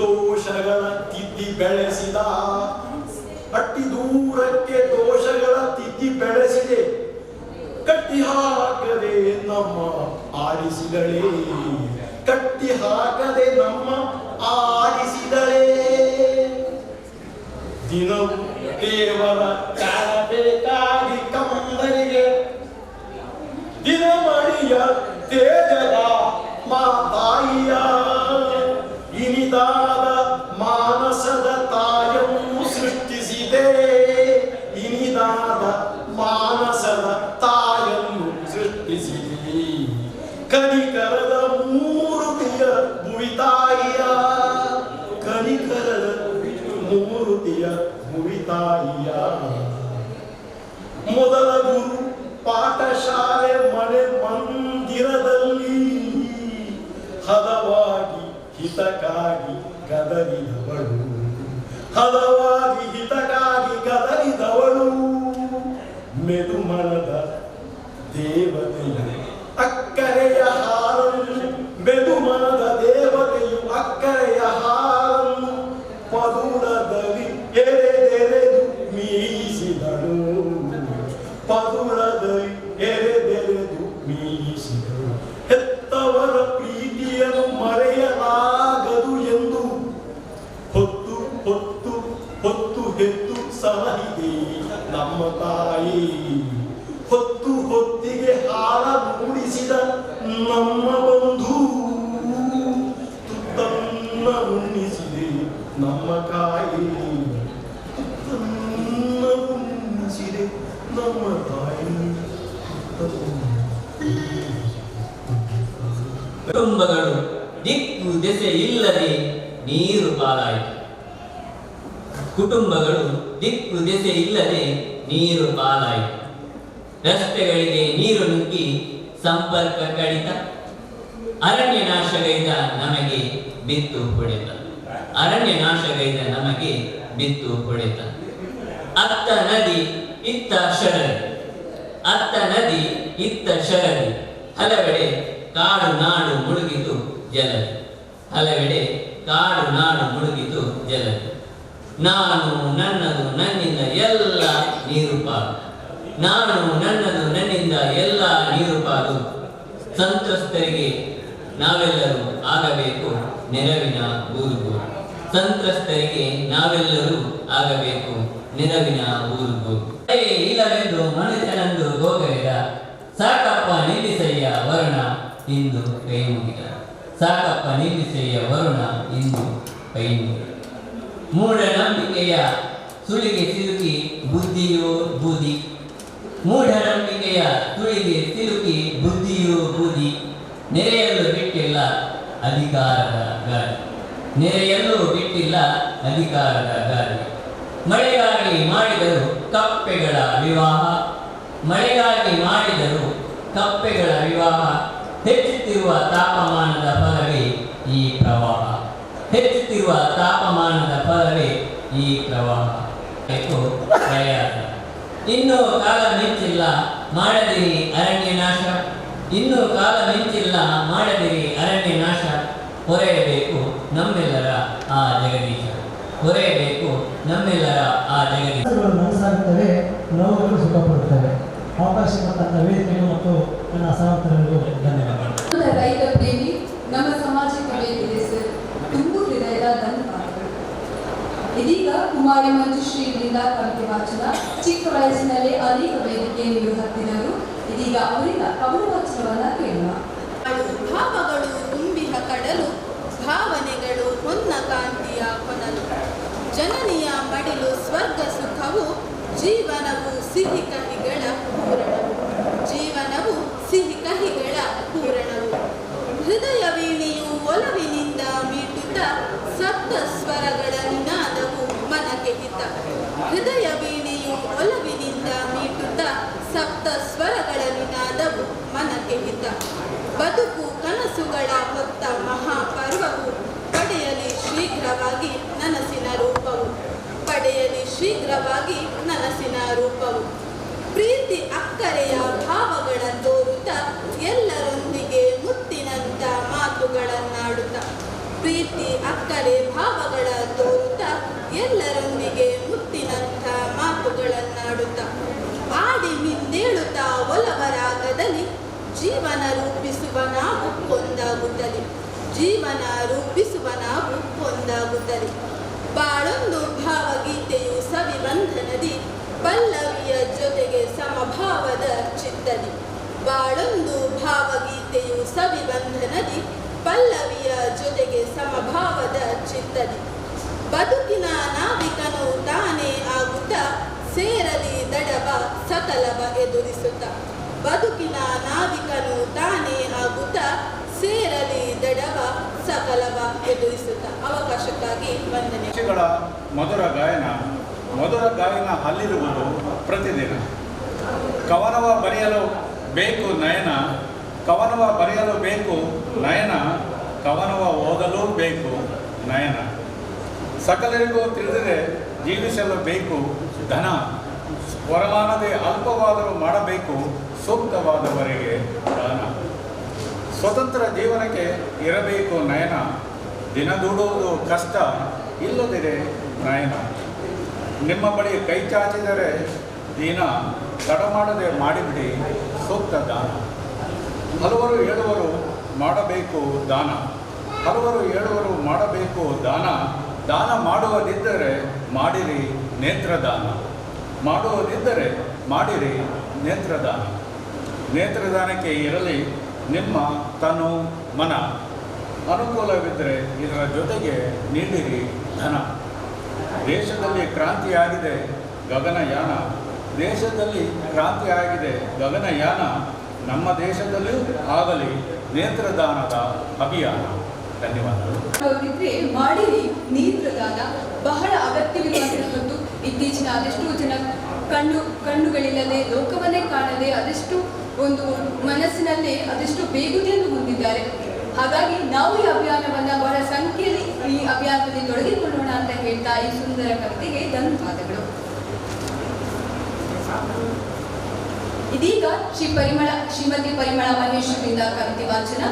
ದೋಷಗಳ ತಿದ್ದಿ ಬೆಳೆಸಿದ, ಅಟ್ಟಿ ದೂರಕ್ಕೆ ದೋಷಗಳ ತಿದ್ದಿ ಬೆಳೆಸಿದೆ, ಕಟ್ಟಿ ಹಾಕದೆ ನಮ್ಮ ಆಡಿಸಿದಳೇ, ಕಟ್ಟಿ ಹಾಕದೆ ನಮ್ಮ ಆಡಿಸಿದಳೇ. ದಿನವೂ ದೇವರ ಕಾಣಬೇಕಾಗಿ ಕಂದರಿಗೆ ದಿನಮಣಿಯ ತೇಜದ ಮಾತಾಯಿಯ ಇನಿದಾದ ಮಾನಸದ ತಾಯನ್ನು ಸೃಷ್ಟಿಸಿದೆ, ಇನಿದಾದ ಮಾನಸದ ತಾಯನ್ನು ಸೃಷ್ಟಿಸಿದೆ. ಕನಿಕರದ ಮೂರುತಿಯ ಭುವಿತಾಯಿಯ, ಕನಿಕರದ ಮೂರುತಿಯ ಭುವಿತಾಯಿಯ. ಮೊದಲ ಗುರು ಪಾಠಶಾಲೆ ಮನೆ ಮಂದಿರದಲ್ಲಿ ಹದವಾಗಿ ಹಿತಕ್ಕಾಗಿ ಗದರಿದವಳು, ಹದವಾಗಿ ಹಿತಕ್ಕಾಗಿ ಗದರಿದವಳು. ಮೆದುಮನದ ದೇವತೆಯು ಅಕ್ಕರೆಯ ಹಾರನ್ನು, ಮೆದುಮನದ ದೇವತೆಯು ಅಕ್ಕರೆಯ ಹಾರನ್ನು ಪದುಳದಲ್ಲಿ ಎರೆದೆರೆದು ಮೀಯಿಸಿದಳು, ಪದುಳದಲ್ಲಿ ಎರೆದೆರೆದು ಮೀಯಿಸಿದಳು. ಹೆತ್ತವರ ಪ್ರೀತಿಯನ್ನು ಮರೆಯಲಾಗದು ಎಂದು ಹೊತ್ತು ಹೊತ್ತು ಹೊತ್ತು ಹೆತ್ತು ಸಲಹಿದೆ ನಮ್ಮ ತಾಯಿ. ಹೊತ್ತು ಹೊತ್ತಿಗೆ ಹಾರ ಮೂಡಿಸಿದ ನಮ್ಮ ಬಂಧು, ತುತ್ತನ್ನ ಉಣ್ಣಿಸಿದೆ ನಮ್ಮ ಕಾಯಿ, ತುತ್ತನ್ನ ಉಣ್ಣಿಸಿದೆ ನಮ್ಮ ತಾಯಿ. ಕುಟುಂಬಗಳು ದಿಕ್ಕು ದೆಸೆ ಇಲ್ಲದೆ ನೀರು ಪಾಲಾಯಿತು. ಕುಟುಂಬಗಳು ದಿಕ್ಕು ದೆಸೆ ಇಲ್ಲದೆ ನೀರು ಪಾಲಾಯಿತು. ರಸ್ತೆಗಳಿಗೆ ನೀರು ನುಗ್ಗಿ ಸಂಪರ್ಕ ಕಡಿತ. ಅರಣ್ಯ ನಾಶಗೈದ ನಮಗೆ ಬಿತ್ತು ಹೊಡೆತ, ಅರಣ್ಯ ನಾಶಗೈದ ನಮಗೆ ಬಿತ್ತು ಹೊಡೆತ. ಅತ್ತ ನದಿ ಇತ್ತ ಶರದಿ, ಅತ್ತ ನದಿ ಇತ್ತ ಶರದಿ. ಹಲವೆಡೆ ಕಾಡು ನಾಡು ಮುಳುಗಿತು ಜಲದಿ, ಹಲವೆಡೆ ಕಾಡು ನಾಡು ಮುಳುಗಿತು ಜಲದಿ. ನಾನು ನನ್ನದು ನನ್ನಿಂದ ಎಲ್ಲ ನೀರು ಪಾಲು, ನಾನು ನನ್ನದು ನನ್ನಿಂದ ಎಲ್ಲ ನೀರು ಪಾಲು. ಸಂತ್ರಸ್ತರಿಗೆ ನಾವೆಲ್ಲರೂ ಆಗಬೇಕು ನೆರವಿನ ಊರುಗೋಲು, ಸಂತ್ರಸ್ತರಿಗೆ ನಾವೆಲ್ಲರೂ ಆಗಬೇಕು ನೆರವಿನ ಊರುಗೋಲು. ಇಲ್ಲವೆಂದು ಮನುಷ್ಯನಂದು ಗೋಗರೆದ, ಸಾಕಪ್ಪ ನಿಲ್ಲಿಸಯ್ಯ ವರುಣ ಇಂದು ಕೈ ಮುಗಿದ, ಸಾಕಪ್ಪ ನಿಲ್ಲಿಸಯ್ಯ ವರುಣ ಇಂದು ಕೈ ಮುಗಿದ. ಮೂಢನಂಬಿಕೆಯ ಸುಳಿಗೆ ಸಿಲುಕಿ ಬುದ್ಧಿಯೋ ಬೂದಿ, ಮೂಢನಂಬಿಕೆಯ ಸುಳಿಗೆ ಸಿಲುಕಿ ಬುದ್ಧಿಯೋ ಬೂದಿ. ನೆರೆಯಲು ಬಿಟ್ಟಿಲ್ಲ ಅಧಿಕಾರದ ಗಾಳಿ, ನೆರೆಯಲ್ಲೂ ಬಿಟ್ಟಿಲ್ಲ ಅಧಿಕಾರದ ಗಾಳಿ. ಮಳೆಗಾಗಿ ಮಾಡಿದರು ಕಪ್ಪೆಗಳ ವಿವಾಹ, ಮಳೆಗಾಗಿ ಮಾಡಿದರು ಕಪ್ಪೆಗಳ ವಿವಾಹ. ಹೆಚ್ಚುತ್ತಿರುವ ತಾಪಮಾನದ ಫಲವೇ ಈ ಪ್ರವಾಹ, ಹೆಚ್ಚುತ್ತಿರುವ ತಾಪಮಾನದ ಫಲವೇ ಈ ಪ್ರವಾಹ. ಪ್ರಯಾಸ ಇನ್ನೂ ಕಾಲ ಮಿಂಚಿಲ್ಲ ಮಾಡದಿರಿ ಅರಣ್ಯ ನಾಶ, ಇನ್ನೂ ಕಾಲ ಮಿಂಚಿಲ್ಲ ಮಾಡದಿರಿ ಅರಣ್ಯ ನಾಶ. ಹೊರೆಯಬೇಕು ನಮ್ಮೆಲ್ಲರ ಆ ಜಗದೀಶ, ಹೊರೆಯಬೇಕು ನಮ್ಮೆಲ್ಲರ ಆ ಜಗದೀಶ. ಮನಸ್ಸಾಗುತ್ತವೆ, ನೋವುಗಳು ಸುಖಪಡುತ್ತವೆ. ಅವಕಾಶ ಕೊಟ್ಟ ವೇದಿಕೆಗಳು ಮತ್ತು ನನ್ನ ಸಹೋದರರಿಗೂ ಧನ್ಯವಾದಗಳು. ರೈತ ಪ್ರೇಮಿ ನಮ್ಮ ಸಮಾಜಕ್ಕೆ ಬೇಕಿದೆ ಸರ್, ತುಂಬು ಹೃದಯದ ಧನ್ಯವಾದಗಳು. ಇದೀಗ ಕುಮಾರಿ ಮಂಜುಶ್ರೀಯಿಂದ ಕವಿತೆ ವಾಚನ. ಚಿಕ್ಕ ವಯಸ್ಸಿನಲ್ಲಿ ಅನೇಕ ವೇದಿಕೆಯನ್ನು ಹತ್ತಿದರು. ಇದೀಗ ಅವರಿಂದ ಕವನ ವಾಚನವನ್ನ ಕೇಳೋಣ. ಭಾವಗಳು ತುಂಬಿಹ ಕಡಲು, ಭಾವನೆಗಳು ಹೊನ್ನ ಕಾಂತಿಯ ಕೊನಲು. ಜನನಿಯ ಮಡಿಲು ಸ್ವರ್ಗ ಸುಖವು, ಜೀವನವು ಸಿಹಿ ಕಹಿಗಳ ಪೂರಣವು, ಜೀವನವು ಸಿಹಿ ಕಹಿಗಳ ಪೂರಣವು. ಹೃದಯ ವೀಣೆಯು ಒಲವಿನಿಂದ ಮೀಟುತ್ತ, ಸಪ್ತ ಸ್ವರಗಳ ನಿನಾದವು ಮನಕ್ಕೆ ಹಿತ. ಹೃದಯ ವೀಣೆಯು ಒಲವಿನಿಂದ ಮೀಟುತ್ತ, ಸಪ್ತ ಸ್ವರಗಳ ನಿನಾದವು ಮನಕ್ಕೆ ಹಿತ. ಬದುಕು ಕನಸುಗಳ ಹೊತ್ತ ಮಹಾಪರ್ವವು, ಪಡೆಯಲಿ ಶೀಘ್ರವಾಗಿ ನನಸಿನ ರೂಪವು, ಪಡೆಯಲಿ ಶೀಘ್ರವಾಗಿ ನನಸಿನ ರೂಪವು. ಪ್ರೀತಿ ಅಕ್ಕರೆಯ ಭಾವಗಳ ತೋರುತ್ತ, ಎಲ್ಲರೊಂದಿಗೆ ಮುತ್ತಿನಂತ ಮಾತುಗಳನ್ನಾಡುತ್ತ. ಪ್ರೀತಿ ಅಕ್ಕರೆ ಭಾವ ರೂಪಿಸುವ ನಾವು ಒಂದಾಗುತ್ತದೆ. ಜೀವನ ರೂಪಿಸುವ ನಾವು ಒಂದಾಗುತ್ತದೆ. ಬಾಳೊಂದು ಭಾವಗೀತೆಯು ಸವಿಬಂಧನದಿ ಪಲ್ಲವಿಯ ಜೊತೆಗೆ ಸಮಭಾವದ ಚಿತ್ತದಿ. ಬಾಳೊಂದು ಭಾವಗೀತೆಯು ಸವಿಬಂಧನದಿ ಪಲ್ಲವಿಯ ಜೊತೆಗೆ ಸಮಭಾವದ ಚಿತ್ತದಿ. ಬದುಕಿನ ನಾವಿಕನು ತಾನೇ ಆಗುತ್ತಾ ಸೇರಲಿ ದಡವ ಸಕಲವ ಎದುರಿಸುತ್ತ. ಬದುಕಿನ ನಾವಿಕನು ತಾನೇ ಆಗುತ್ತಾ ಸೇರಲಿ ದಡವ ಸಕಲವ ಎದುರಿಸುತ್ತ. ಅವಕಾಶಕ್ಕಾಗಿ ವಂದನೆ. ಪಕ್ಷಿಗಳ ಮಧುರ ಗಾಯನ ಅಲ್ಲಿರುವುದು ಪ್ರತಿದಿನ. ಕವನವ ಬರೆಯಲು ಬೇಕು ನಯನ, ಕವನವ ಬರೆಯಲು ಬೇಕು ನಯನ, ಕವನವ ಓದಲು ಬೇಕು ನಯನ. ಸಕಲರಿಗೂ ತಿಳಿದರೆ ಜೀವಿಸಲು ಬೇಕು ಧನ, ವರಮಾನದೇ ಅಲ್ಪವಾದರೂ ಮಾಡಬೇಕು ಸೂಕ್ತವಾದವರೆಗೆ ದಾನ. ಸ್ವತಂತ್ರ ಜೀವನಕ್ಕೆ ಇರಬೇಕು ನಯನ, ದಿನ ದುಡುವುದು ಕಷ್ಟ ಇಲ್ಲದಿರೆ ನಯನ. ನಿಮ್ಮ ಬಳಿ ಕೈ ಚಾಚಿದರೆ ದೀನ, ತಡ ಮಾಡದೆ ಮಾಡಿಬಿಡಿ ಸೂಕ್ತ ದಾನ. ಹಲವರು ಹೇಳುವರು ಮಾಡಬೇಕು ದಾನ, ಹಲವರು ಹೇಳುವರು ಮಾಡಬೇಕು ದಾನ. ದಾನ ಮಾಡುವುದಿದ್ದರೆ ಮಾಡಿರಿ ನೇತ್ರದಾನ, ಮಾಡುವುದಿದ್ದರೆ ಮಾಡಿರಿ ನೇತ್ರದಾನ. ನೇತ್ರದಾನಕ್ಕೆ ಇರಲಿ ನಿಮ್ಮ ತನು ಮನ, ಅನುಕೂಲವಿದ್ದರೆ ಇದರ ಜೊತೆಗೆ ನೀಡಿರಿ ಧನ. ದೇಶದಲ್ಲಿ ಕ್ರಾಂತಿಯಾಗಿದೆ ಗಗನಯಾನ, ದೇಶದಲ್ಲಿ ಕ್ರಾಂತಿಯಾಗಿದೆ ಗಗನಯಾನ. ನಮ್ಮ ದೇಶದಲ್ಲಿಯೂ ಆಗಲಿ ನೇತ್ರದಾನದ ಅಭಿಯಾನ. ಧನ್ಯವಾದಗಳು. ಅವರಿದ್ರೆ ಮಾಡಿರಿ ನೇತ್ರದಾನ ಬಹಳ ಅಗತ್ಯವಿರುವಂತಹದ್ದು. ಇತ್ತೀಚಿನ ಅದೆಷ್ಟೋ ಜನ ಕಣ್ಣುಗಳಿಲ್ಲದೆ ಲೋಕವನ್ನೇ ಕಾಣದೆ ಅದೆಷ್ಟು ಒಂದು ಮನಸ್ಸಿನಲ್ಲೇ ಅದೆಷ್ಟು ಬೇಗುದಿಯನ್ನು ಹೊಂದಿದ್ದಾರೆ. ಹಾಗಾಗಿ ನಾವು ಈ ಅಭಿಯಾನವನ್ನ ಬಹಳ ಸಂಖ್ಯೆಯಲ್ಲಿ ಈ ಅಭಿಯಾನದಲ್ಲಿ ತೊಡಗಿಕೊಳ್ಳೋಣ ಅಂತ ಹೇಳ್ತಾ ಈ ಸುಂದರ ಕವಿತೆಗೆ ಧನ್ಯವಾದಗಳು. ಇದೀಗ ಶ್ರೀಮತಿ ಪರಿಮಳ ಮಹೇಶ್ವರಿಂದ ಕವಿತೆ ವಾಚನ.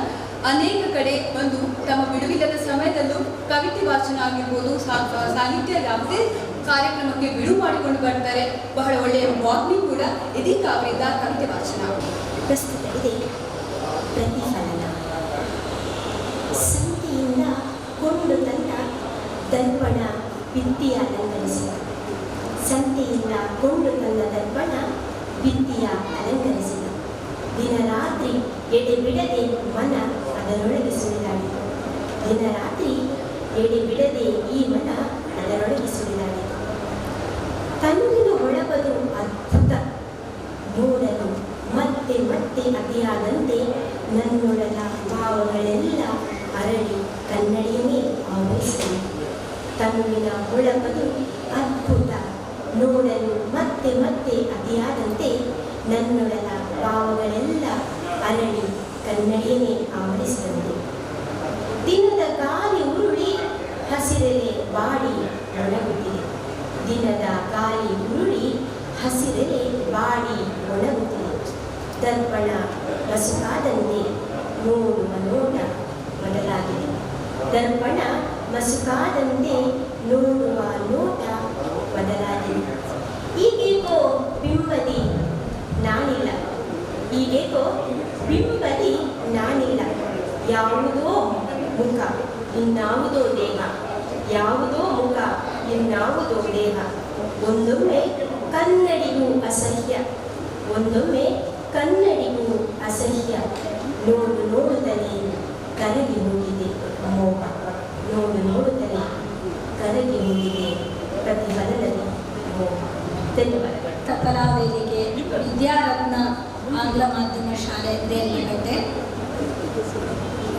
ಅನೇಕ ಕಡೆ ಒಂದು ತಮ್ಮ ಬಿಡುವಿಲ್ಲದ ಸಮಯದಲ್ಲೂ ಕವಿತೆ ವಾಚನ ಆಗಿರ್ಬೋದು, ಸಾಹಿತ್ಯ ಯಾವುದೇ ಕಾರ್ಯಕ್ರಮಕ್ಕೆ ಬಿಡುವು ಮಾಡಿಕೊಂಡು ಬರ್ತಾರೆ. ಬಹಳ ಒಳ್ಳೆಯ ವಾಗ್ಮಿ ಕೂಡ. ಇದೀಗ ಅವರಿಂದ ಕವಿತೆ ವಾಚನ. ಪ್ರಸ್ತುತ ಇದೆ ಪ್ರತಿಫಲನ. ಸಂತೆಯಿಂದ ಕೊಂಡು ತಂದ ದರ್ಪಣ ಭಿತ್ತಿಯ ಅಲಂಕರಿಸಿದ. ಸಂತೆಯಿಂದ ಕೊಂಡು ತಂದ ದರ್ಪಣ ಭಿತ್ತಿಯ ಅಲಂಕರಿಸಿದ. ದಿನರಾತ್ರಿ ಎಡೆಬಿಡದೆ ಮನ ಅದರೊಳಗೆ ಸುಳಿದಾಡಿತು. ದಿನರಾತ್ರಿ ಎಡೆಬಿಡದೆ ಈ ಮನ ಅದರೊಳಗೆ ಸುಳಿದಾಡಿತು. ತನ್ನಿನ ಒಳಬದು ಅದ್ಭುತ ನೋಡಲು ಮತ್ತೆ ಮತ್ತೆ ಅತಿಯಾದಂತೆ ನನ್ನೊಳಗ ಭಾವಗಳೆಲ್ಲ ಅರಳಿ ಕನ್ನಡಿಯನ್ನೇ ಆವರಿಸಿದೆ. ತನ್ನಿನ ಒಳಬದು ಅದ್ಭುತ ನೋಡಲು ಮತ್ತೆ ಮತ್ತೆ ಅತಿಯಾದಂತೆ ನನ್ನೊಳಗ ಭಾವಗಳೆಲ್ಲ ಅರಳಿ ಕನ್ನಡಿಯನ್ನೇ ಆವರಿಸಿದಂತೆ. ದಿನದ ಗಾಳಿ ಉರುಳಿ ಹಸಿರೆಲೆ ಬಾಡಿ ಒಣಗುತ್ತಿದೆ. ದಿನದ ಗಾಳಿ ಉರುಳಿ ಹಸಿರೆಲೆ ಬಾಡಿ ಒಣಗುತ್ತಿದೆ. ದರ್ಪಣ ಮಸುಕಾದಂತೆ ನೋಡುವ ನೋಟ ಬದಲಾಗಿದೆ. ದರ್ಪಣ ಮಸುಕಾದಂತೆ ನೋಡುವ ನೋಟ ಬದಲಾಗಿದೆ. ಈಗೇಕೋ ಬಿಂಬದಿ ನಾನಿಲ್ಲ, ಈಗೇಕೋ ಬಿಂಬದಿ ನಾನಿಲ್ಲ. ಯಾವುದೋ ಮುಖ ಇನ್ನಾವುದೋ ದೇಹ, ಯಾವುದೋ ಮುಖ ಇನ್ನಾವುದೋ ದೇಹ. ಒಂದೊಮ್ಮೆ ಕನ್ನಡಿಗೂ ಅಸಹ್ಯ, ಒಂದೊಮ್ಮೆ ಕನ್ನಡಿಗೂ ಅಸಹ್ಯ. ನೋಡು ನೋಡುತ್ತಲೇ ಕರಗಿ ಹೋಗಿದೆ ಮೋಹ, ನೋಡು ನೋಡುತ್ತಲೇ ಕರಗಿ ಹೋಗಿದೆ ಪ್ರತಿಫಲದಲ್ಲಿ ಮೋಹ. ಧನ್ಯವಾದಗಳು. ಕಲಾವೇದಿಕೆ ವಿದ್ಯಾರತ್ನ ಆಂಗ್ಲ ಮಾಧ್ಯಮ ಶಾಲೆ ದೇರ್ಲಗಟ್ಟೆ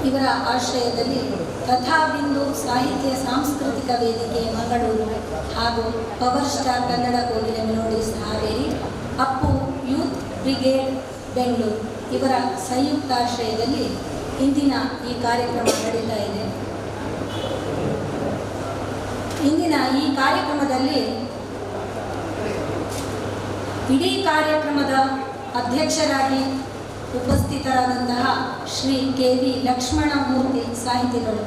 ಇವರ ಆಶ್ರಯದಲ್ಲಿ ಕಥಾಬಿಂದು ಸಾಹಿತ್ಯ ಸಾಂಸ್ಕೃತಿಕ ವೇದಿಕೆ ಮಂಗಳೂರು ಹಾಗೂ ಪವರ್ ಸ್ಟಾರ್ ಕನ್ನಡ ಕೋಗಿಲೆ melodies Haveri, Appu youth brigade Bengaluru ಇವರ ಸಂಯುಕ್ತಾಶ್ರಯದಲ್ಲಿ ಇಂದಿನ ಈ ಕಾರ್ಯಕ್ರಮ ನಡೀತಾ ಇದೆ. ಇಂದಿನ ಈ ಕಾರ್ಯಕ್ರಮದಲ್ಲಿ ಇಡೀ ಕಾರ್ಯಕ್ರಮದ ಅಧ್ಯಕ್ಷರಾಗಿ ಉಪಸ್ಥಿತರಾದಂತಹ ಶ್ರೀ ಕೆ.ವಿ. ಲಕ್ಷ್ಮಣಮೂರ್ತಿ ಸಾಹಿತಿಗಳು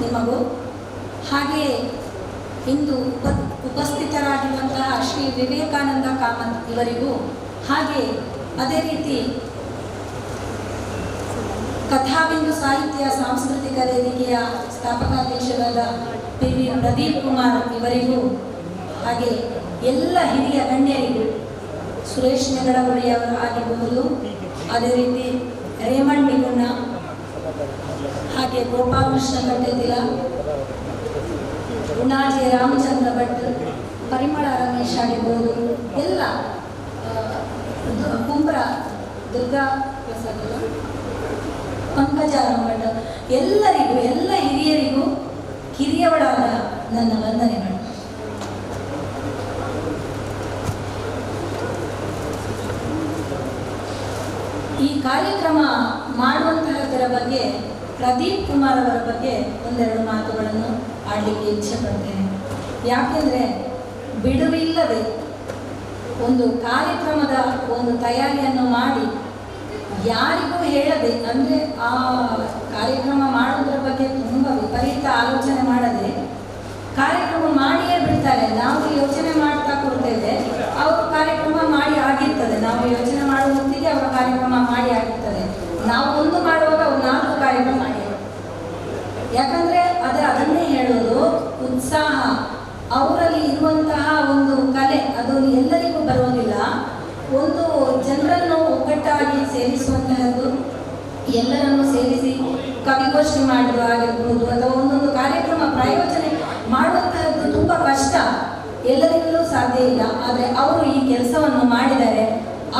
ನಿಮಗೂ, ಹಾಗೆಯೇ ಇಂದು ಉಪಸ್ಥಿತರಾಗಿರುವಂತಹ ಶ್ರೀ ವಿವೇಕಾನಂದ ಕಾಮತ್ ಇವರಿಗೂ, ಹಾಗೆಯೇ ಅದೇ ರೀತಿ ಕಥಾಬಿಂದು ಸಾಹಿತ್ಯ ಸಾಂಸ್ಕೃತಿಕ ವೇದಿಕೆಯ ಸ್ಥಾಪಕಾಧ್ಯಕ್ಷರಾದ PV ಪ್ರದೀಪ್ ಕುಮಾರ್ ಇವರಿಗೂ, ಹಾಗೆ ಎಲ್ಲ ಹಿರಿಯ ಗಣ್ಯರಿಗೂ, ಸುರೇಶ್ ನೆಗಳವಳಿಯವರು ಆಗಿರಬಹುದು, ಅದೇ ರೀತಿ ರೇಮಂಡ್ ನಿಗುಣ, ಹಾಗೆ ಗೋಪಾಲಕೃಷ್ಣ ಕಟ್ಟೆತಿಲ, ಉಣಾಜೆ ರಾಮಚಂದ್ರ ಭಟ್, ಪರಿಮಳ ರಮೇಶ್ ಆಗಿರ್ಬೋದು, ಎಲ್ಲ ಕುಂಬ್ರ ದುರ್ಗಾ ಪ್ರಸಾದ್, ಪಂಕಜ ರಾಮಭಟ್, ಎಲ್ಲರಿಗೂ, ಎಲ್ಲ ಹಿರಿಯರಿಗೂ ಕಿರಿಯವಳಾದ ನನ್ನ ವಂದನೆಗಳು. ಈ ಕಾರ್ಯಕ್ರಮ ಮಾಡುವಂತಹದರ ಬಗ್ಗೆ ಪ್ರದೀಪ್ ಕುಮಾರ್ ಅವರ ಬಗ್ಗೆ ಒಂದೆರಡು ಮಾತುಗಳನ್ನು ಆಡಲಿಕ್ಕೆ ಇಚ್ಛೆ ಪಡ್ತೇನೆ. ಯಾಕೆಂದರೆ ಬಿಡುವಿಲ್ಲದೆ ಒಂದು ಕಾರ್ಯಕ್ರಮದ ಒಂದು ತಯಾರಿಯನ್ನು ಮಾಡಿ ಯಾರಿಗೂ ಹೇಳದೆ, ಅಂದರೆ ಆ ಕಾರ್ಯಕ್ರಮ ಮಾಡೋದ್ರ ಬಗ್ಗೆ ತುಂಬ ವಿಪರೀತ ಆಲೋಚನೆ ಮಾಡದೆ ಕಾರ್ಯಕ್ರಮ ಮಾಡಿಯೇ ಬಿಡ್ತಾರೆ. ನಾವು ಯೋಚನೆ ಮಾಡ್ತಾ ಕೊಡ್ತೇವೆ, ಅವರು ಕಾರ್ಯಕ್ರಮ ಮಾಡಿ ಆಗಿರ್ತದೆ. ನಾವು ಯೋಚನೆ ಮಾಡುವ ಹೊತ್ತಿಗೆ ಅವರ ಕಾರ್ಯಕ್ರಮ ಮಾಡಿ ಆಗಿರ್ತದೆ. ನಾವು ಒಂದು ಮಾಡುವಾಗ ಅವ್ರು 4 ಕಾರ್ಯಕ್ರಮ ಮಾಡಿ. ಯಾಕಂದರೆ ಅದನ್ನೇ ಹೇಳೋದು, ಉತ್ಸಾಹ ಅವರಲ್ಲಿ ಇರುವಂತಹ ಒಂದು ಕಲೆ ಅದು ಎಲ್ಲರಿಗೂ ಬರೋದಿಲ್ಲ. ಒಂದು ಜನರನ್ನು ಒಗ್ಗಟ್ಟಾಗಿ ಸೇರಿಸುವಂತಹದ್ದು, ಎಲ್ಲರನ್ನು ಸೇರಿಸಿ ಕವಿಗೋಷ್ಠಿ ಮಾಡೋದು ಆಗಿರ್ಬೋದು, ಅಥವಾ ಒಂದೊಂದು ಕಾರ್ಯಕ್ರಮ ಪ್ರಾಯೋಜನೆ ಮಾಡುವಂತಹದ್ದು ತುಂಬ ಕಷ್ಟ, ಎಲ್ಲರಿಗೂ ಸಾಧ್ಯ ಇಲ್ಲ. ಆದರೆ ಅವರು ಈ ಕೆಲಸವನ್ನು ಮಾಡಿದರೆ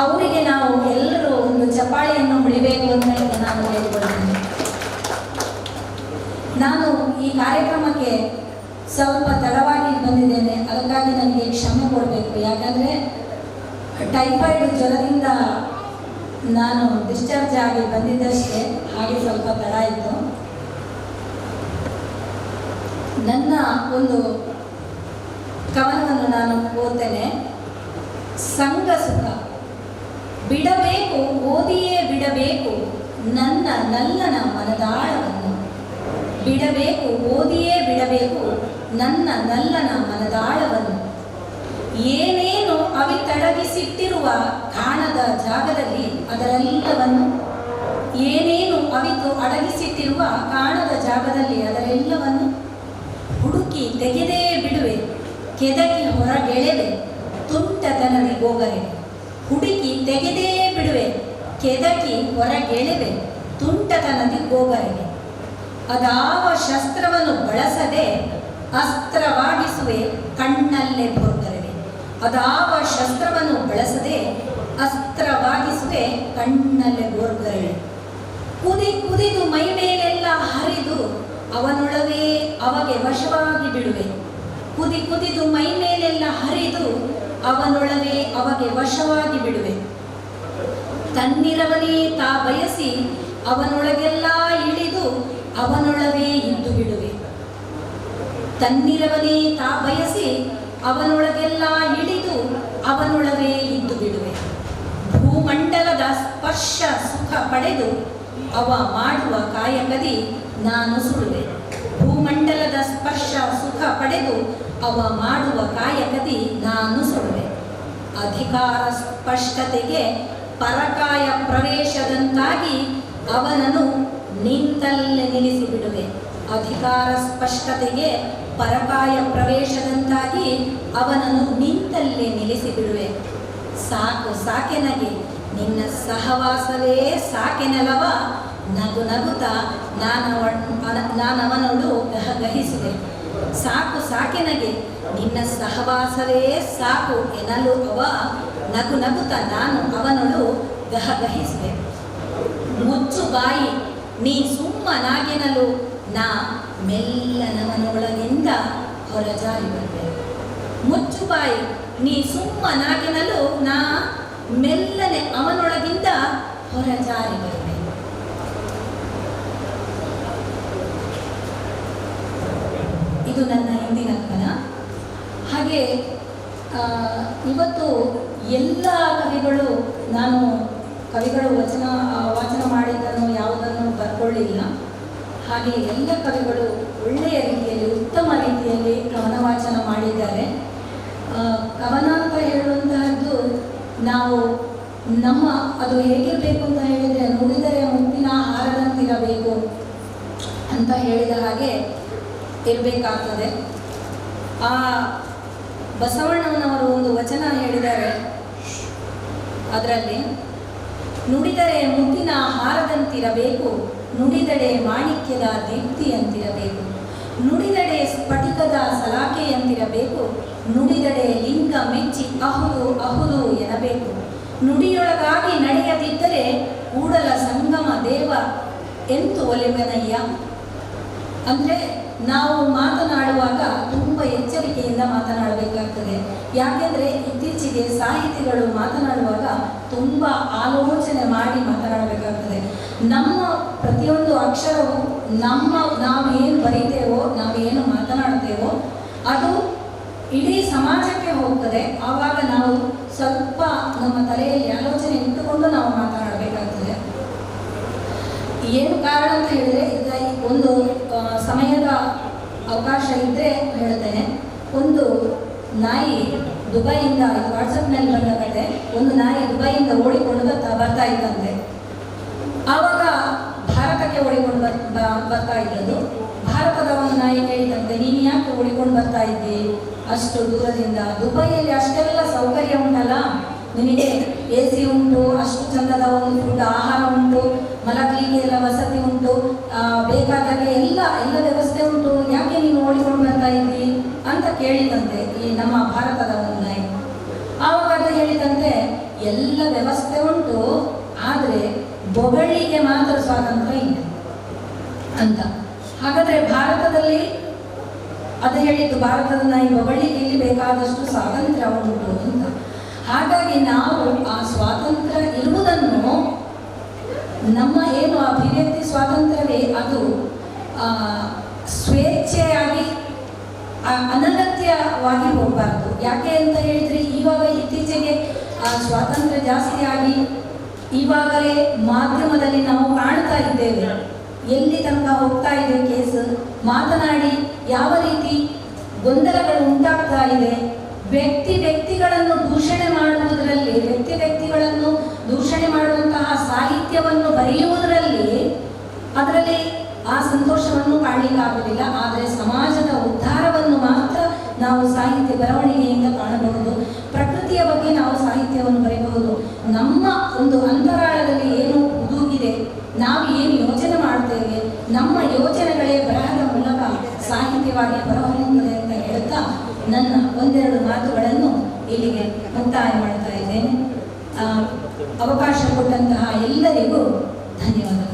ಅವರಿಗೆ ನಾವು ಎಲ್ಲರೂ ಒಂದು ಚಪ್ಪಾಳೆಯನ್ನು ಹೊಡಿಬೇಕು ಅಂತ ನಾನು ಹೇಳಿಕೊಳ್ತೇನೆ. ನಾನು ಈ ಕಾರ್ಯಕ್ರಮಕ್ಕೆ ಸ್ವಲ್ಪ ತಡವಾಗಿ ಬಂದಿದ್ದೇನೆ, ಅದಕ್ಕಾಗಿ ನನಗೆ ಕ್ಷಮೆ ಕೊಡಬೇಕು. ಯಾಕಂದರೆ ಟೈಫಾಯ್ಡ್ ಜ್ವರದಿಂದ ನಾನು ಡಿಸ್ಚಾರ್ಜ್ ಆಗಿ ಬಂದಿದ್ದಷ್ಟೇ, ಹಾಗೆ ಸ್ವಲ್ಪ ತಡ ಇತ್ತು. ನನ್ನ ಒಂದು ಕವನವನ್ನು ನಾನು ಓದ್ತೇನೆ. ಸಂಘ ಸುಖ ಬಿಡಬೇಕು, ಓದಿಯೇ ಬಿಡಬೇಕು ನನ್ನ ನಲ್ಲನ ಮನದಾಳವನ್ನು. ಬಿಡಬೇಕು, ಓದಿಯೇ ಬಿಡಬೇಕು ನನ್ನ ನಲ್ಲನ ಮನದಾಳವನ್ನು. ಏನೇನು ಅವಿತಡಗಿಸಿಟ್ಟಿರುವ ಕಾಣದ ಜಾಗದಲ್ಲಿ ಅದರೆಲ್ಲವನ್ನು, ಏನೇನು ಅವಿತು ಅಡಗಿಸಿಟ್ಟಿರುವ ಕಾಣದ ಜಾಗದಲ್ಲಿ ಅದರೆಲ್ಲವನ್ನು ಹುಡುಕಿ ತೆಗೆದೇ ಬಿಡುವೆ, ಕೆದಕಿ ಹೊರಗೆಳೆವೆ ತುಂಟತನದಿ ಗೋಗರೆ. ಹುಡುಕಿ ತೆಗೆದೇ ಬಿಡುವೆ, ಕೆದಕಿ ಹೊರಗೆಳೆವೆ ತುಂಟತನದಿ ಗೋಗರೆಗೆ. ಅದಾವ ಶಸ್ತ್ರವನ್ನು ಬಳಸದೆ ಅಸ್ತ್ರವಾಗಿಸುವೆ ಕಣ್ಣಲ್ಲೇ ಬೋರ್ಗರೆವೆ. ಅದಾವ ಶಸ್ತ್ರವನ್ನು ಬಳಸದೆ ಅಸ್ತ್ರವಾಗಿಸುವೆ ಕಣ್ಣಲ್ಲೇ ಬೋರ್ಗರೆವೆ. ಕುದಿ ಕುದಿದು ಮೈ ಮೇಲೆಲ್ಲ ಹರಿದು ಅವನೊಳವೇ ಅವಗೆ ವಶವಾಗಿ ಬಿಡುವೆ. ಕುದಿ ಕುದಿದು ಮೈ ಮೇಲೆಲ್ಲ ಹರಿದು ಅವನೊಳವೇ ಅವಗೆ ವಶವಾಗಿ ಬಿಡುವೆ. ತನ್ನಿರವನೇ ತಾ ಬಯಸಿ ಅವನೊಳಗೆಲ್ಲ ಇಳಿದು ಅವನೊಳವೇ ಇದ್ದು ಬಿಡುವೆ. ತನ್ನಿರವನೇ ತಾ ಬಯಸಿ ಅವನೊಳಗೆಲ್ಲ ಇಳಿದು ಅವನೊಳವೇ ಇದ್ದು ಬಿಡುವೆ. ಭೂಮಂಡಲದ ಸ್ಪರ್ಶ ಸುಖ ಪಡೆದು ಅವ ಮಾಡುವ ಕಾಯಕದಿ ನಾನು ಸುಡುವೆ. ಭೂಮಂಡಲದ ಸ್ಪರ್ಶ ಸುಖ ಪಡೆದು ಅವ ಮಾಡುವ ಕಾಯಕದಿ ನಾನು ಸುಡುವೆ. ಅಧಿಕಾರ ಸ್ಪಷ್ಟತೆಗೆ ಪರಕಾಯ ಪ್ರವೇಶದಂತಾಗಿ ಅವನನ್ನು ನಿಂತಲ್ಲೇ ನಿಲ್ಲಿಸಿ ಬಿಡುವೆ. ಅಧಿಕಾರ ಸ್ಪಷ್ಟತೆಗೆ ಪರಕಾಯ ಪ್ರವೇಶದಂತಾಗಿ ಅವನನ್ನು ನಿಂತಲ್ಲೇ ನಿಲ್ಲಿಸಿ ಬಿಡುವೆ. ಸಾಕು ಸಾಕೆನಗೆ ನಿನ್ನ ಸಹವಾಸವೇ ಸಾಕೆನಲವ, ನಗು ನಗುತ್ತಾ ನಾನವನೊಳು ಗಹಿಸುವೆ. ಸಾಕು ಸಾಕೆನಗೆ ನಿನ್ನ ಸಹವಾಸವೇ ಸಾಕು ಎನ್ನಲು ಅವ, ನಗು ನಗುತ್ತಾ ನಾನು ಅವನೊಳು ಗಹಿಸುವೆ. ಮುಚ್ಚು ಬಾಯಿ ನೀ ಸುಮ್ಮನಾಗೆನಲು ನಾ ಮೆಲ್ಲನವನೊಳಗಿಂದ ಹೊರಜಾರಿ ಬರುವೆ. ಮುಚ್ಚು ಬಾಯಿ ನೀ ಸುಮ್ಮನಾಗೆನಲು ನಾ ಮೆಲ್ಲನೆ ಅವನೊಳಗಿಂದ ಹೊರಜಾರಿ ಬರುವೆ. ಇದು ನನ್ನ ಹಿಂದಿನ ಕವನ. ಹಾಗೆ ಇವತ್ತು ಎಲ್ಲ ಕವಿಗಳು, ನಾನು ಕವಿಗಳು ವಾಚನ ಮಾಡಿದ್ದನ್ನು ಯಾವುದನ್ನು ಬರ್ಕೊಳ್ಳಿಲ್ಲ. ಹಾಗೆ ಎಲ್ಲ ಕವಿಗಳು ಒಳ್ಳೆಯ ರೀತಿಯಲ್ಲಿ, ಉತ್ತಮ ರೀತಿಯಲ್ಲಿ ಕವನ ವಾಚನ ಮಾಡಿದ್ದಾರೆ. ಕವನ ಅಂತ ಹೇಳುವಂತಹದ್ದು ನಾವು ಅದು ಹೇಗಿರಬೇಕು ಅಂತ ಹೇಳಿದರೆ, ನುಡಿದರೆ ಮುತ್ತಿನ ಹಾರದಂತಿರಬೇಕು ಇರಬೇಕು ಅಂತ ಹೇಳಿದ ಹಾಗೆ ಇರಬೇಕಾಗ್ತದೆ. ಆ ಬಸವಣ್ಣನವರು ಒಂದು ವಚನ ಹೇಳಿದ್ದಾರೆ, ಅದರಲ್ಲಿ ನುಡಿದರೆ ಮುತ್ತಿನ ಹಾರದಂತಿರಬೇಕು, ನುಡಿದಡೆ ಮಾಣಿಕ್ಯದ ದೀಪ್ತಿಯಂತಿರಬೇಕು, ನುಡಿದಡೆ ಸ್ಫಟಿಕದ ಸಲಾಕೆಯಂತಿರಬೇಕು, ನುಡಿದಡೆ ಲಿಂಗ ಮೆಚ್ಚಿ ಅಹುದು ಅಹುದು ಎನ್ನಬೇಕು, ನುಡಿಯೊಳಗಾಗಿ ನಡೆಯದಿದ್ದರೆ ಕೂಡಲ ಸಂಗಮ ದೇವ ಎಂತು ಒಲಿವೆನಯ್ಯ. ಅಂದರೆ ನಾವು ಮಾತನಾಡುವಾಗ ತುಂಬ ಎಚ್ಚರಿಕೆಯಿಂದ ಮಾತನಾಡಬೇಕಾಗ್ತದೆ. ಯಾಕೆಂದರೆ ಇತ್ತೀಚೆಗೆ ಸಾಹಿತಿಗಳು ಮಾತನಾಡುವಾಗ ತುಂಬ ಆಲೋಚನೆ ಮಾಡಿ ಮಾತನಾಡಬೇಕಾಗ್ತದೆ. ನಮ್ಮ ಪ್ರತಿಯೊಂದು ಅಕ್ಷರವು ನಾವೇನು ಬರೀತೇವೋ, ನಾವೇನು ಮಾತನಾಡ್ತೇವೋ ಅದು ಇಡೀ ಸಮಾಜಕ್ಕೆ ಹೋಗ್ತದೆ. ಆವಾಗ ನಾವು ಸ್ವಲ್ಪ ನಮ್ಮ ತಲೆಯಲ್ಲಿ ಆಲೋಚನೆ ಇಟ್ಟುಕೊಂಡು ನಾವು ಮಾತನಾಡಬೇಕಾಗ್ತದೆ. ಏನು ಕಾರಣ ಅಂತ ಹೇಳಿದರೆ, ಈಗ ಒಂದು ಸಮಯದ ಅವಕಾಶ ಇದ್ದರೆ ಹೇಳ್ತೇನೆ. ಒಂದು ನಾಯಿ ದುಬೈಯಿಂದ, ಇದು ವಾಟ್ಸಪ್ನಲ್ಲಿ ಬಂದ ಕತೆ, ಒಂದು ನಾಯಿ ದುಬೈಯಿಂದ ಓಡಿಕೊಂಡು ಬರ್ತಾ ಇದ್ದಂತೆ. ಆವಾಗ ಭಾರತಕ್ಕೆ ಓಡಿಕೊಂಡು ಬರ್ತಾ ಇದ್ದದ್ದು. ಭಾರತದ ಒಂದು ನಾಯಿ ಕೇಳಿದಂತೆ, ನೀನು ಯಾಕೆ ಓಡಿಕೊಂಡು ಬರ್ತಾ ಇದ್ದಿ ಅಷ್ಟು ದೂರದಿಂದ? ದುಬೈಯಲ್ಲಿ ಅಷ್ಟೆಲ್ಲ ಸೌಕರ್ಯ ಉಂಟಲ್ಲ, ನಿನಗೆ AC ಉಂಟು, ಅಷ್ಟು ಚಂದದ ಒಂದು ಫುಡ್ ಆಹಾರ ಉಂಟು, ಮಲಗಲಿಕ್ಕೆ ಎಲ್ಲ ವಸತಿ ಉಂಟು, ಬೇಕಾದಾಗೆ ಎಲ್ಲ ವ್ಯವಸ್ಥೆ ಉಂಟು, ಯಾಕೆ ನೀನು ಓಡಿಕೊಂಡು ಬರ್ತಾ ಇದ್ದಿ ಅಂತ ಕೇಳಿದಂತೆ ಈ ನಮ್ಮ ಭಾರತದ ಒಂದು ನಾಯಿ. ಆವಾಗ ಅದು ಹೇಳಿದಂತೆ, ಎಲ್ಲ ವ್ಯವಸ್ಥೆ ಉಂಟು, ಆದರೆ ಬೊಗಳಿಗೆ ಮಾತ್ರ ಸ್ವಾತಂತ್ರ್ಯ ಇಲ್ಲ ಅಂತ. ಹಾಗಾದರೆ ಭಾರತದಲ್ಲಿ ಅದು ಹೇಳಿದ್ದು, ಭಾರತದ ನಾಯಿ ಬೊಗಳಿಗೆ ಇಲ್ಲಿ ಬೇಕಾದಷ್ಟು ಸ್ವಾತಂತ್ರ್ಯ ಉಂಟು ಅಂತ. ಹಾಗಾಗಿ ನಾವು ಆ ಸ್ವಾತಂತ್ರ್ಯ ಇರುವುದನ್ನು, ನಮ್ಮ ಏನು ಅಭಿವ್ಯಕ್ತಿ ಸ್ವಾತಂತ್ರ್ಯವೇ ಅದು ಸ್ವೇಚ್ಛೆಯಾಗಿ ಅನಗತ್ಯವಾಗಿ ಹೋಗಬಾರ್ದು. ಯಾಕೆ ಅಂತ ಹೇಳಿದರೆ, ಇವಾಗ ಇತ್ತೀಚೆಗೆ ಸ್ವಾತಂತ್ರ್ಯ ಜಾಸ್ತಿಯಾಗಿ ಇವಾಗಲೇ ಮಾಧ್ಯಮದಲ್ಲಿ ನಾವು ಕಾಣ್ತಾ ಇದ್ದೇವೆ ಎಲ್ಲಿ ತನಕ ಹೋಗ್ತಾ ಇದೆ ಕೇಸ್, ಮಾತನಾಡಿ ಯಾವ ರೀತಿ ಗೊಂದಲಗಳು ಉಂಟಾಗ್ತಾ ಇದೆ. ವ್ಯಕ್ತಿಗಳನ್ನು ದೂಷಣೆ ಮಾಡುವುದರಲ್ಲಿ, ವ್ಯಕ್ತಿಗಳನ್ನು ದೂಷಣೆ ಮಾಡುವಂತಹ ಸಾಹಿತ್ಯವನ್ನು ಬರೆಯುವುದರಲ್ಲಿ ಅದರಲ್ಲಿ ಆ ಸಂತೋಷವನ್ನು ಕಾಣಲಿಕ್ಕಾಗುವುದಿಲ್ಲ. ಆದರೆ ಸಮಾಜದ ಉದ್ಧಾರವನ್ನು ಮಾತ್ರ ನಾವು ಸಾಹಿತ್ಯ ಬರವಣಿಗೆಯಿಂದ ಕಾಣಬಹುದು. ಪ್ರಕೃತಿಯ ಬಗ್ಗೆ ನಾವು ಸಾಹಿತ್ಯವನ್ನು ಬರೆಯಬಹುದು. ನಮ್ಮ ಒಂದು ಅಂತರಾಳದಲ್ಲಿ ಏನು ಹುದುಗಿದೆ, ನಾವು ಏನು ಯೋಚನೆ ಮಾಡ್ತೇವೆ, ನಮ್ಮ ಯೋಚನೆಗಳೇ ಬರಹದ ಮೂಲಕ ಸಾಹಿತ್ಯವಾಗಿ ಹೊರಹೊಮ್ಮುತ್ತದೆ ಅಂತ ಹೇಳ್ತಾ ನನ್ನ ಒಂದೆರಡು ಮಾತುಗಳನ್ನು ಇಲ್ಲಿಗೆ ಮುಕ್ತಾಯ ಮಾಡ್ತಾ ಇದ್ದೇನೆ. ಅವಕಾಶ ಕೊಟ್ಟಂತಹ ಎಲ್ಲರಿಗೂ ಧನ್ಯವಾದ.